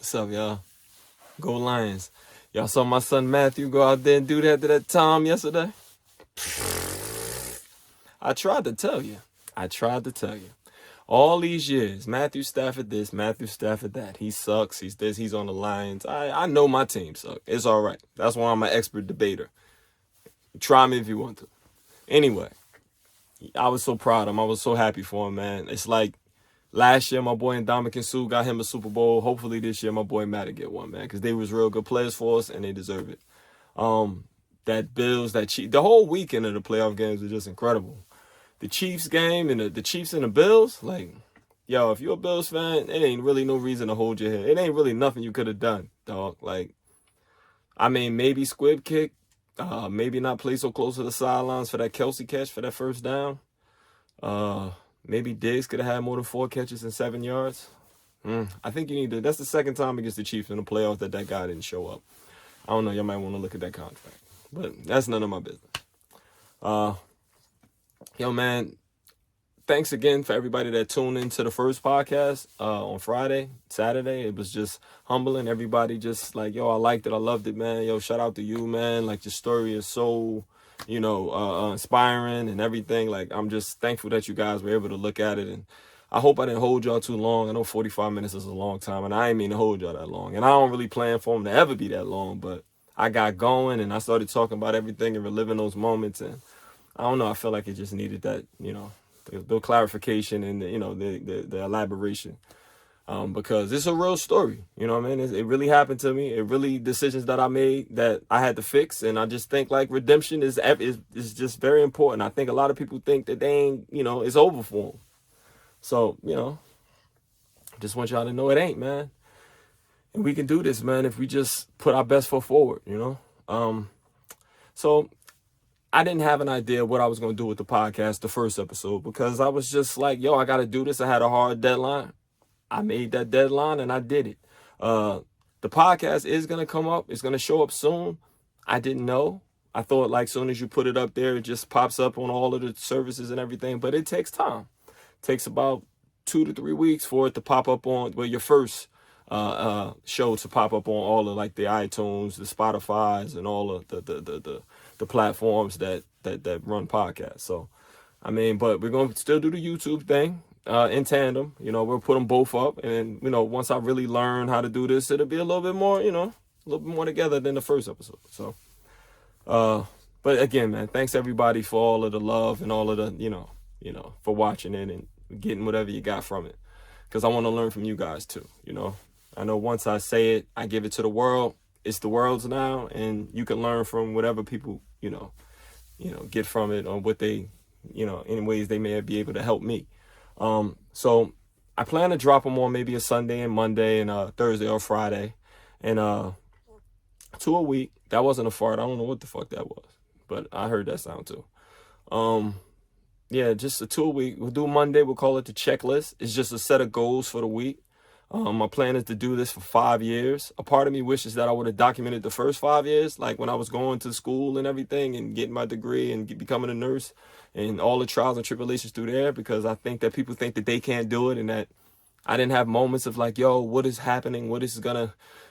What's up, y'all? Go Lions. Y'all saw my son Matthew go out there and do that to that Tom yesterday? I tried to tell you. All these years, Matthew Stafford this, Matthew Stafford that. He sucks. He's this. He's on the Lions. I know my team sucks. It's all right. That's why I'm an expert debater. Try me if you want to. Anyway, I was so proud of him. I was so happy for him, man. It's like last year, my boy Ndamukong Suh got him a Super Bowl. Hopefully this year, my boy Matt will get one, man, because they was real good players for us, and they deserve it. That Bills, the whole weekend of the playoff games was just incredible. The Chiefs game and the Chiefs and the Bills, like, yo, if you're a Bills fan, it ain't really no reason to hold your head. It ain't really nothing you could have done, dog. Like, I mean, maybe squib kick, maybe not play so close to the sidelines for that Kelsey catch for that first down. Maybe Diggs could have had more than 4 catches and 7 yards. I think you need to. That's the second time against the Chiefs in the playoffs that guy didn't show up. I don't know. Y'all might want to look at that contract, but that's none of my business. Yo, man, thanks again for everybody that tuned into the first podcast on Saturday. It was just humbling. Everybody just like, yo, I liked it. I loved it, man. Yo, shout out to you, man. Like, your story is so, inspiring and everything. Like, I'm just thankful that you guys were able to look at it. And I hope I didn't hold y'all too long. I know 45 minutes is a long time, and I ain't mean to hold y'all that long. And I don't really plan for them to ever be that long, but I got going and I started talking about everything and reliving those moments. And I don't know, I feel like it just needed that, the clarification and the elaboration. Because it's a real story, you know what I mean? It really happened to me. It really decisions that I made that I had to fix. And I just think like redemption is just very important. I think a lot of people think that they ain't, it's over for them. So, just want y'all to know it ain't, man. And we can do this, man, if we just put our best foot forward, So I didn't have an idea what I was going to do with the podcast, the first episode, because I was just like, yo, I got to do this. I had a hard deadline. I made that deadline and I did it. The podcast is going to come up. It's going to show up soon. I didn't know. I thought like soon as you put it up there, it just pops up on all of the services and everything. But it takes time. It takes about 2 to 3 weeks for it to pop up on your first show to pop up on all of like the iTunes, the Spotify's, and all of the platforms that run podcasts. So, I mean, but we're going to still do the YouTube thing in tandem. We'll put them both up. And, once I really learn how to do this, it'll be a little bit more, a little bit more together than the first episode. So, but again, man, thanks everybody for all of the love and all of the, for watching it and getting whatever you got from it. Because I want to learn from you guys too, I know once I say it, I give it to the world. It's the world's now, and you can learn from whatever people, get from it or what they, in ways they may be able to help me. So I plan to drop them on maybe a Sunday and Monday and Thursday or Friday, and 2 a week. That wasn't a fart. I don't know what the fuck that was, but I heard that sound too. Yeah, just a 2 a week. We'll do Monday. We'll call it the checklist. It's just a set of goals for the week. My plan is to do this for 5 years. A part of me wishes that I would have documented the first 5 years, like when I was going to school and everything and getting my degree and becoming a nurse and all the trials and tribulations through there, because I think that people think that they can't do it and that I didn't have moments of like, yo, what is happening?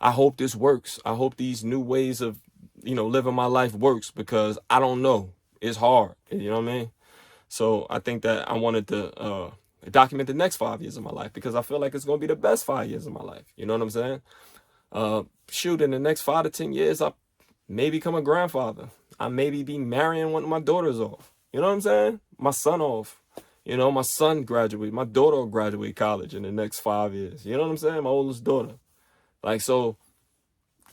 I hope this works. I hope these new ways of, living my life works, because I don't know. It's hard. You know what I mean? So I think that I wanted to document the next 5 years of my life, because I feel like it's going to be the best 5 years of my life. You know what I'm saying? In the next 5 to 10 years, I may become a grandfather. I maybe be marrying one of my daughters off. You know what I'm saying? My son off. My son graduate. My daughter will graduate college in the next 5 years. You know what I'm saying? My oldest daughter. Like, so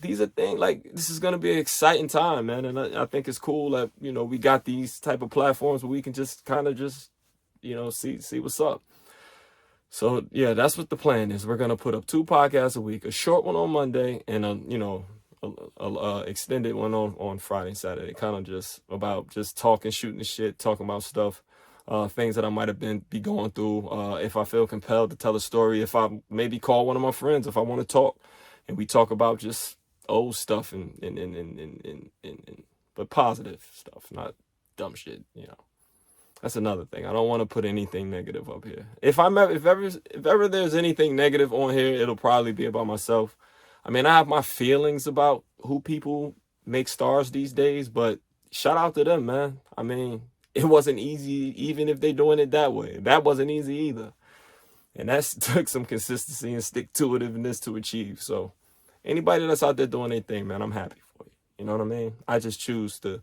these are things, like, this is going to be an exciting time, man. And I think it's cool that, we got these type of platforms where we can just kind of just, see what's up. So, yeah, that's what the plan is. We're going to put up 2 podcasts a week, a short one on Monday and a extended one on Friday and Saturday, kind of just about just talking, shooting the shit, talking about stuff, things that I might have be going through. If I feel compelled to tell a story, if I maybe call one of my friends, if I want to talk, and we talk about just old stuff and but positive stuff, not dumb shit, That's another thing. I don't want to put anything negative up here. If ever there's anything negative on here, it'll probably be about myself. I mean, I have my feelings about who people make stars these days, but shout out to them, man. I mean, it wasn't easy, even if they're doing it that way. That wasn't easy either. And that took some consistency and stick-to-itiveness to achieve. So anybody that's out there doing their thing, man, I'm happy for you. You know what I mean? I just choose to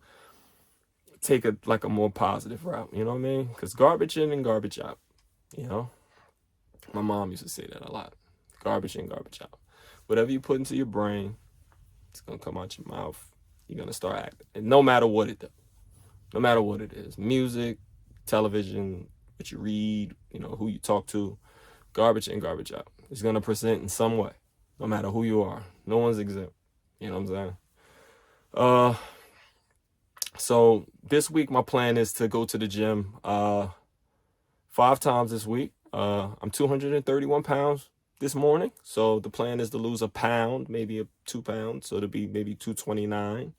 take a more positive route. You know what I mean? Because garbage in and garbage out. You know? My mom used to say that a lot. Garbage in, garbage out. Whatever you put into your brain, it's going to come out your mouth. You're going to start acting. And no matter what it does. No matter what it is. Music, television, what you read, you know, who you talk to. Garbage in, garbage out. It's going to present in some way. No matter who you are. No one's exempt. You know what I'm saying? So this week, my plan is to go to the gym 5 times this week. I'm 231 pounds this morning. So the plan is to lose a pound, maybe 2 pounds. So it'll be maybe 229.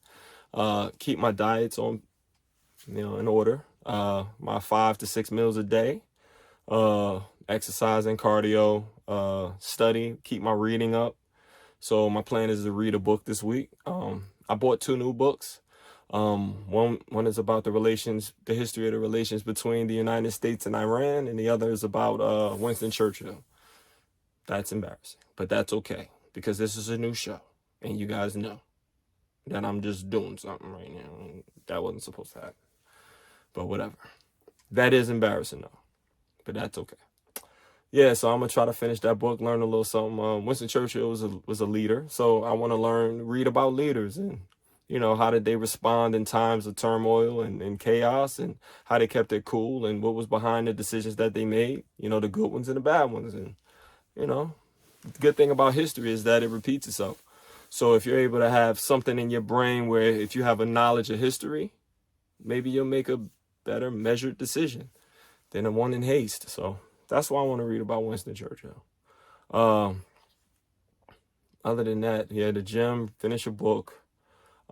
Keep my diets on, in order. My 5 to 6 meals a day. Exercise and cardio. Study. Keep my reading up. So my plan is to read a book this week. I bought 2 new books. One is about the history of the relations between the United States and Iran, and the other is about Winston Churchill. That's embarrassing, but that's okay, because this is a new show, and you guys know that I'm just doing something right now. That wasn't supposed to happen, but whatever. That is embarrassing, though, but that's okay. Yeah, so I'm gonna try to finish that book, learn a little something. Winston Churchill was a leader, so I want to read about leaders and how did they respond in times of turmoil and chaos, and how they kept it cool, and what was behind the decisions that they made, the good ones and the bad ones. And, the good thing about history is that it repeats itself. So if you're able to have something in your brain where if you have a knowledge of history, maybe you'll make a better measured decision than the one in haste. So that's why I want to read about Winston Churchill. Other than that, yeah, the gym, finish a book.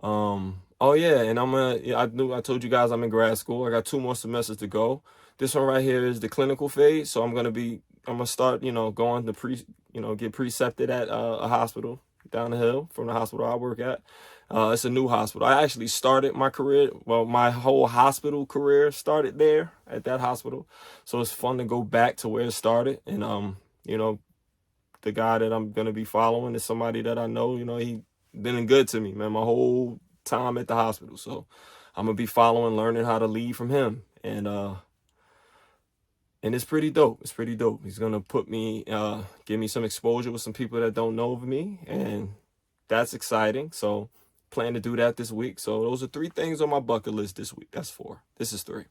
Oh yeah, and I told you guys I'm in grad school. I got 2 more semesters to go. This one right here is the clinical phase. So I'm gonna start, going to get precepted at a hospital down the hill from the hospital I work at. It's a new hospital. I actually started my career. Well, my whole hospital career started there at that hospital. So it's fun to go back to where it started. And, the guy that I'm going to be following is somebody that I know, he been good to me, man, my whole time at the hospital. So I'm going to be learning how to lead from him. And it's pretty dope. It's pretty dope. He's going to give me some exposure with some people that don't know of me. And that's exciting. So plan to do that this week. So those are 3 things on my bucket list this week. That's 4. This is 3.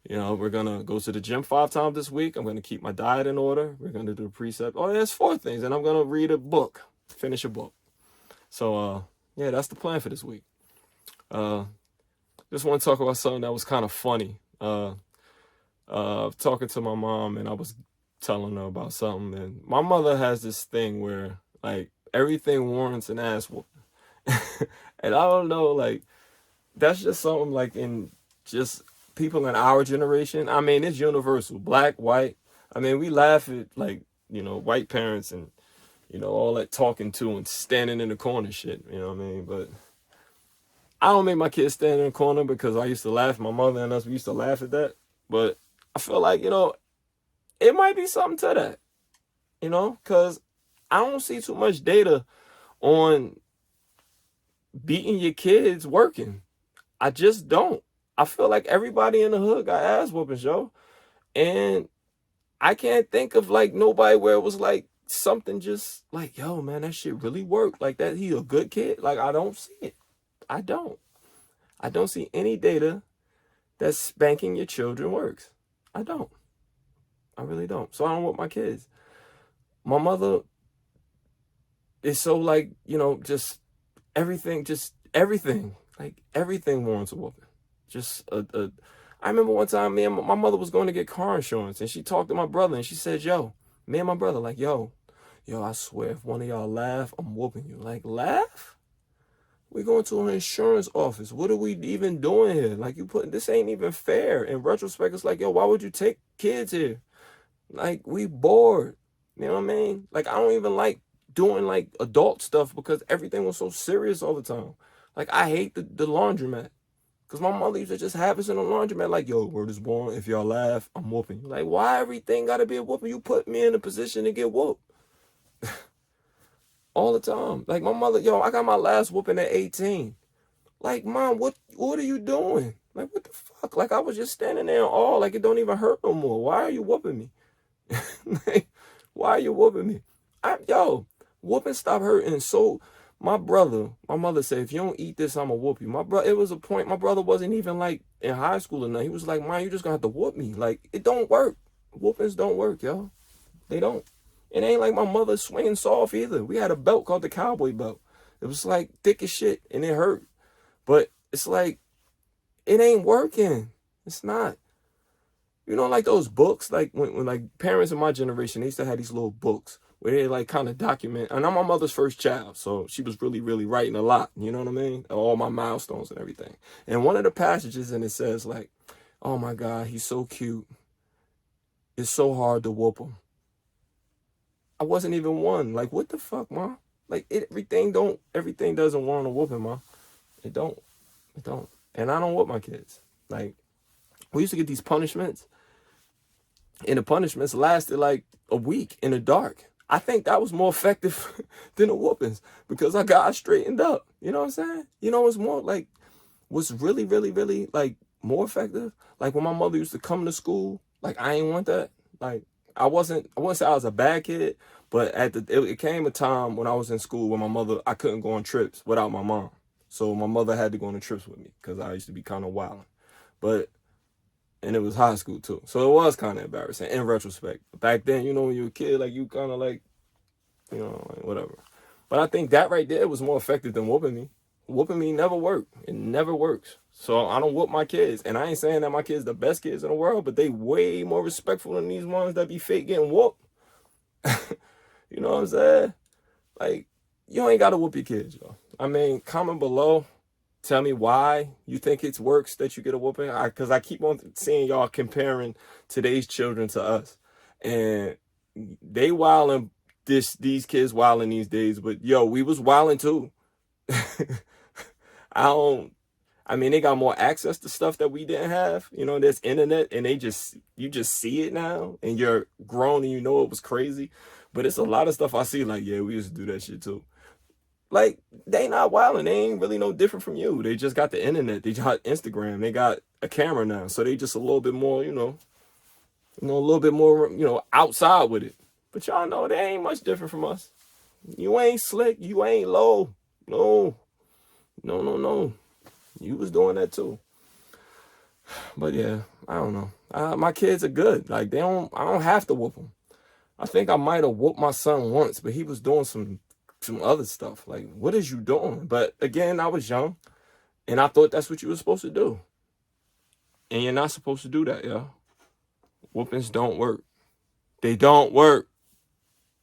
We're going to go to the gym 5 times this week. I'm going to keep my diet in order. We're going to do the precept. Oh, there's 4 things. And I'm going to read a book, finish a book. So, yeah, that's the plan for this week. Just want to talk about something that was kind of funny. Talking to my mom, and I was telling her about something. And my mother has this thing where, like, everything warrants an ass whooping. And I don't know, like, that's just something, like, in just people in our generation. I mean, it's universal. Black, white. I mean, we laugh at, like, white parents and, all that talking to and standing in the corner shit. You know what I mean? But I don't make my kids stand in the corner because I used to laugh. My mother and us, we used to laugh at that. But I feel like, it might be something to that. Because I don't see too much data on beating your kids working. I just don't. I feel like everybody in the hood got ass whoopings, yo. And I can't think of, like, nobody where it was, like, something just like, yo, man, that shit really worked. Like, that he a good kid. Like, I don't see it. I don't see any data that spanking your children works. I don't. I really don't. So I don't want my kids. My mother is so, like, just everything. Like, everything warrants a whooping. I remember one time my mother was going to get car insurance, and she talked to my brother, and she said, me and my brother, like, yo, I swear, if one of y'all laugh, I'm whooping you. Like, laugh? We going to an insurance office. What are we even doing here? Like, this ain't even fair. In retrospect, it's like, yo, why would you take kids here? Like, we bored. You know what I mean? Like, I don't even like doing like adult stuff because everything was so serious all the time. Like, I hate the laundromat. Because my mother used to just have us in the laundromat like, yo, word is born. If y'all laugh, I'm whooping you. Like, why everything got to be a whooping? You put me in a position to get whooped. All the time. Like, my mother, yo, I got my last whooping at 18. Like, Mom, what are you doing? Like, what the fuck? Like, I was just standing there in awe. Like, it don't even hurt no more. Why are you whooping me? Like, why are you whooping me? Yo, whooping stop hurting. So, my mother said, if you don't eat this, I'm going to whoop you. It was a point, my brother wasn't even, like, in high school or nothing. He was like, Mom, you just going to have to whoop me. Like, it don't work. Whoopings don't work, yo. They don't. It ain't like my mother swinging soft either. We had a belt called the cowboy belt. It was like thick as shit and it hurt. But it's like, it ain't working. It's not. You know, like those books, like when like parents in my generation, they used to have these little books where they like kind of document. And I'm my mother's first child, so she was really, really writing a lot. You know what I mean? All my milestones and everything. And one of the passages in it says like, oh my God, he's so cute. It's so hard to whoop him. I wasn't even one. Like, what the fuck, Mom? Like, everything doesn't want a whooping, Mom. It don't. And I don't whoop my kids. Like, we used to get these punishments, and the punishments lasted like a week in the dark. I think that was more effective than the whoopings because I got straightened up. You know what I'm saying? You know, it's more like, what's really, really, really like more effective? Like when my mother used to come to school, like I ain't want that. Like, I wouldn't say I was a bad kid, but it came a time when I was in school when I couldn't go on trips without my mom. So my mother had to go on the trips with me because I used to be kind of wild. And it was high school too. So it was kind of embarrassing in retrospect. Back then, you know, when you were a kid, like you kind of like, you know, like whatever. But I think that right there was more effective than whooping me. Whooping me never worked. It never works. So I don't whoop my kids. And I ain't saying that my kids the best kids in the world, but they way more respectful than these ones that be fake getting whooped. You know what I'm saying? Like, you ain't got to whoop your kids, yo. I mean, comment below. Tell me why you think it works that you get a whooping. Because I keep on seeing y'all comparing today's children to us. And they wilding, these kids wilding these days. But, yo, we was wilding too. I mean, they got more access to stuff that we didn't have. You know, there's internet and you just see it now. And you're grown and you know it was crazy. But it's a lot of stuff I see like, yeah, we used to do that shit too. Like, they not wilding. They ain't really no different from you. They just got the internet. They got Instagram. They got a camera now. So they just a little bit more, a little bit more, outside with it. But y'all know they ain't much different from us. You ain't slick. You ain't low. No. You was doing that too. But yeah, I don't know. My kids are good. Like, I don't have to whoop them. I think I might have whooped my son once, but he was doing some other stuff. Like, what is you doing? But again, I was young, and I thought that's what you were supposed to do. And you're not supposed to do that, yo. Whoopings don't work. They don't work.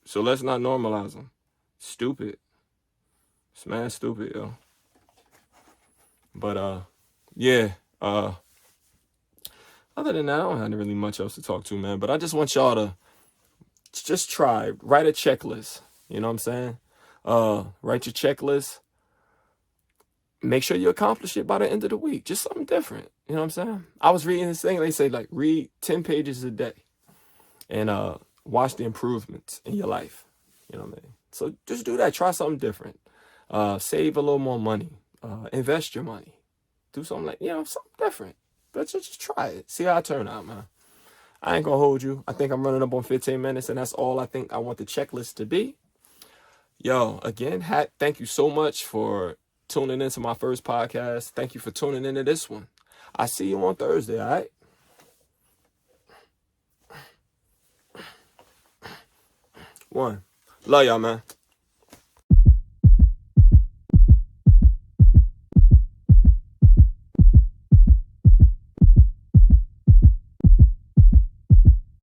So let's not normalize them. Stupid. It's mad stupid, yo. But, yeah. Other than that, I don't have really much else to talk to, man. But I just want y'all to just write a checklist. You know what I'm saying? Write your checklist. Make sure you accomplish it by the end of the week. Just something different. You know what I'm saying? I was reading this thing. They say, like, read 10 pages a day. And watch the improvements in your life. You know what I mean? So just do that. Try something different. Save a little more money. Invest your money. Do something like, something different. But just try it. See how it turn out, man. I ain't gonna hold you. I think I'm running up on 15 minutes, and that's all I think I want the checklist to be. Yo, again, thank you so much for tuning into my first podcast. Thank you for tuning into this one. I see you on Thursday, all right? One. Love y'all, man.